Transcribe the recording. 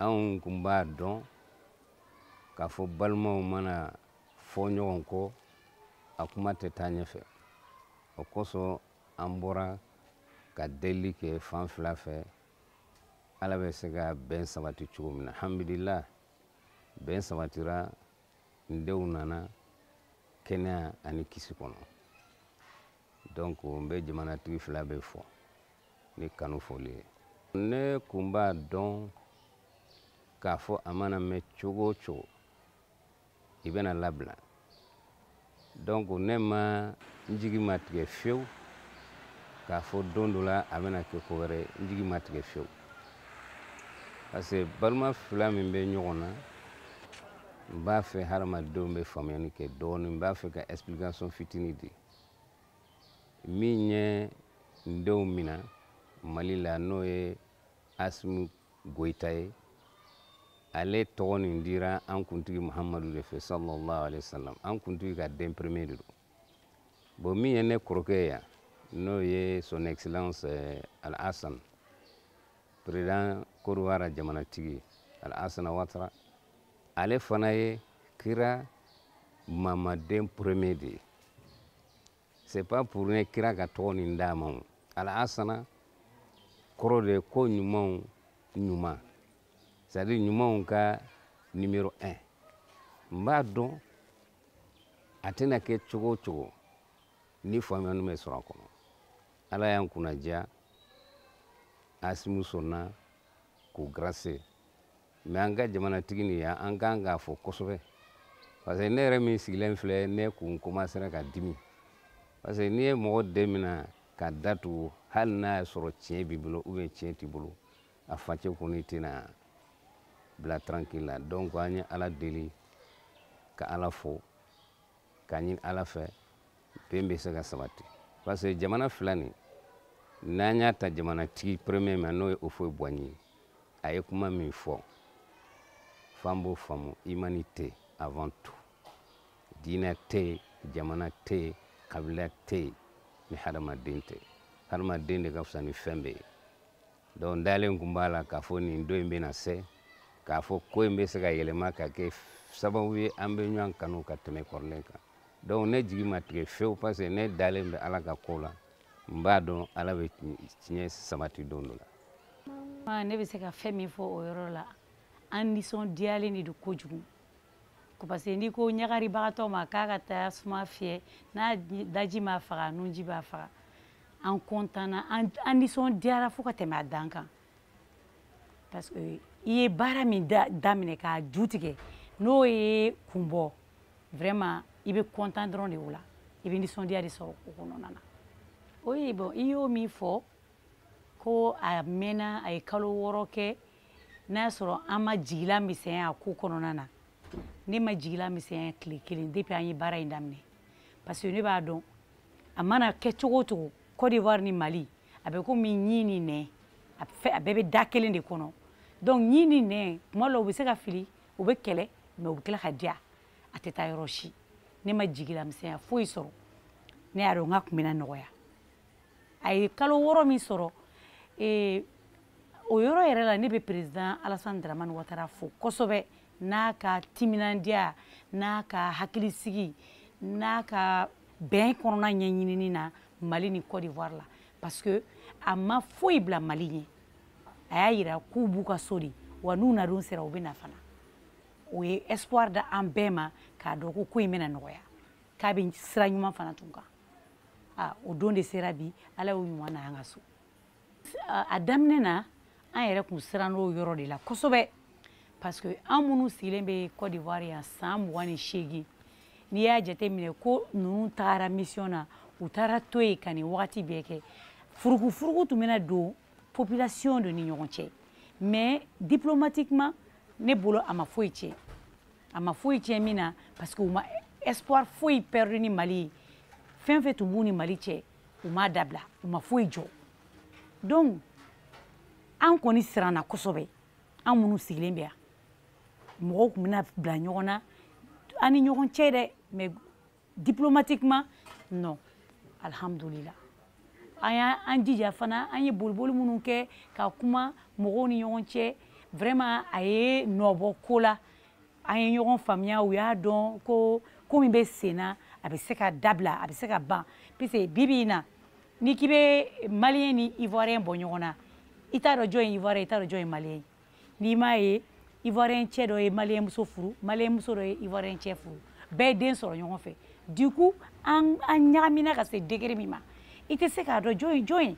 anw kun b'a dɔn k'a fɔ balimaw mana fɔ ɲɔgɔn kɔ a kuma tɛ taa ɲɛfɛ. O kosɔn an bɔra ka deli kɛ fan fila fɛ Ala bɛ se ka bɛn sabati cogo min na. Alhamdulillah bɛn sabatira, n denw nana kɛnɛya ani kisi kɔnɔ. Donc n bɛ jamanatigi fila bɛ fɔ ni kanu fɔli ye. Ne kun b'a dɔn k'a fɔ a mana mɛn cogo o cogo i bɛna labila. Donc ne ma n jigi ma tigɛ fiyewu k'a fɔ don dɔ la a bɛna kɛ ko wɛrɛ, n jigi ma tigɛ fiyewu. Parce que balima fila min bɛ ɲɔgɔn na, n b'a fɛ hadamadenw bɛ faamuyali kɛ dɔɔni, n b'a fɛ ka explication fitinin di. Min ye n denw minɛ Mali la n'o ye Asimu Goyita ye, ale tɔgɔ nin dira an kuntigi Muhamadu de fɛ sallallahu alaihi wasallam. An kuntigi ka den premier de don. Bon min ye ne kɔrɔkɛ yan n'o ye son excellence Al-Hassan, président Côte d'Ivoire jamanatigi Al-Hassan Ouattara, ale fana ye kira mamaden premier de ye. C'est pas pour ne kira ka tɔgɔ nin d'a ma. Al-Hassan kɔrɔ de ko ɲumanw ɲuman, c'est-à-dire ɲumanw ka numéro 1. N b'a dɔn a tɛna kɛ cogo o cogo ni faamuyali bɛ sɔrɔ a kɔnɔ. Ala y'an kunnadiya, Asimu sɔnna k'o grâce. Mais an ka jamanatigi nin yan an kan k'a fɔ kosɛbɛ. Parce que ne yɛrɛ min sigilen filɛ ne kun commencera ka dimi. Parce que n'i ye mɔgɔ den minɛ ka datugu hali n'a y'a sɔrɔ tiɲɛ b'i bolo ou bien tiɲɛ t'i bolo, a facɛ kɔni i tɛna bila tranquille la. Donc an ye Ala deli ka Ala fo ka ɲini Ala fɛ bɛn bɛ se ka sabati. Parce que jamana fila nin n'an y'a ta jamanatigi premier ma n'o ye Houphouët-Boigny ye, a ye kuma min fɔ f'an b'o faamu, humanité avant tout. Diinɛ tɛ yen, jamana tɛ yen, kabila tɛ yen ni hadamaden tɛ. Hadamaden de ka fisa ni fɛn bɛɛ ye. Donc n dalen kun b'a la k'a fɔ nin don in bɛna se, k'a fɔ ko in bɛ se ka yɛlɛma ka kɛ sababu ye an bɛ ɲɔgɔn kanu ka tɛmɛ kɔrɔlen kan. Donc ne jigi ma tigɛ fiyewu parce que ne dalen bɛ Ala ka ko la, n b'a dɔn Ala bɛ tiɲɛ sabati don dɔ la. Ne bɛ se ka fɛn min fɔ o yɔrɔ la, an nisɔndiyalen de don kojugu. Parce que n'i ko ɲagaribagatɔ ma k'a ka taa suma fiyɛ, n'a daji m'a faga, nunji b'a faga. An kɔntanna, an nisɔndiyara fo ka tɛmɛ a dan kan. Parce que i ye baara min daminɛ k'a ju tigɛ, n'o ye kun bɔ, vraiment i bɛ kɔntan dɔrɔn de o la. I bɛ nisɔndiya de sɔrɔ o kɔnɔna na. Oui, bon, i y'o min fɔ ko a mɛnna, a ye kalo 6 kɛ, n'a sɔrɔ an ma jigila misɛnya a ko kɔnɔna na. Ne ma jigila misɛnya tile 1 depuis an ye baara in daminɛ. Parce que ne b'a dɔn a mana kɛ cogo o cogo Côte d'Ivoire ni Mali a bɛ komi ɲi ni nɛ, a bɛɛ bɛ da kelen de kɔnɔ. Donc ɲi ni nɛ tuma dɔ la u bɛ se ka fili, u bɛ kɛlɛ mais u bɛ tila ka diya, a tɛ taa yɔrɔ si. Ne ma jigila misɛnya foyi sɔrɔ, ne y'a dɔn n ka kun bɛna nɔgɔya. A ye kalo 6 min sɔrɔ, o yɔrɔ yɛrɛ la ne bɛ président Alassane Dramane Ouattara fo kosɛbɛ n'a ka timinandiya, n'a ka hakilisigi, n'a ka bɛn kɔnɔna ɲɛɲinini na Mali ni Côte d'Ivoire la. Parce que a ma foyi bila Mali ɲɛ. A y'a yira k'u b'u ka so de, wa n'u nadon sera u bɛ na fana. O ye espoir da an bɛɛ ma k'a dɔn ko in bɛna nɔgɔya, k'a bɛ sira ɲuman fana tun kan. O don de sera bi, Ala y'o ɲuman na an ka so. A daminɛ na an yɛrɛ kun siran n'o yɔrɔ de la kosɛbɛ. Parce que an minnu sigilen bɛ Côte d'Ivoire yan san 28, n'i y'a jate minɛ ko ninnu tagara mission na, u taara to yen ka nin wagati bɛɛ kɛ, furukufuruku tun bɛna don population de ni ɲɔgɔn cɛ. Mais diplomatiquement ne bolo a ma foyi tiɲɛ. A ma foyi tiɲɛ min na parce que u ma espoir foyi perdu ni Mali ye. Fɛn fɛn tun b'u ni Mali cɛ, u m'a dabila, u ma foyi jɔ. Donc an kɔni siranna kosɛbɛ, an minnu sigilen bɛ yan. Mɔgɔw tun bɛna bila ɲɔgɔn na, an ni ɲɔgɔn cɛ dɛ, mais diplomatiquement non, alhamdulillah. An y'an jija fana, an ye boliboli minnu kɛ ka kuma mɔgɔw ni ɲɔgɔn cɛ, vraiment a ye nɔbɔ ko la an ye ɲɔgɔn faamuya u y'a dɔn ko min bɛ sen na a bɛ se ka dabila a bɛ se ka ban puisque bibi in na n'i k'i bɛ maliyɛn ni ivoiriyɛn bɔ ɲɔgɔn na i t'a dɔn jɔn ye ivoiriyɛn i t'a dɔn jɔn ye maliyɛn n'i m'a ye ivoiriyɛn cɛ dɔ ye maliyɛn muso furu maliyɛn muso dɔ ye ivoiriyɛn cɛ furu bɛɛ ye den sɔrɔ ɲɔgɔn fɛ du coup an ɲagamina ka se degré min ma i tɛ se k'a dɔn jɔn ye jɔn ye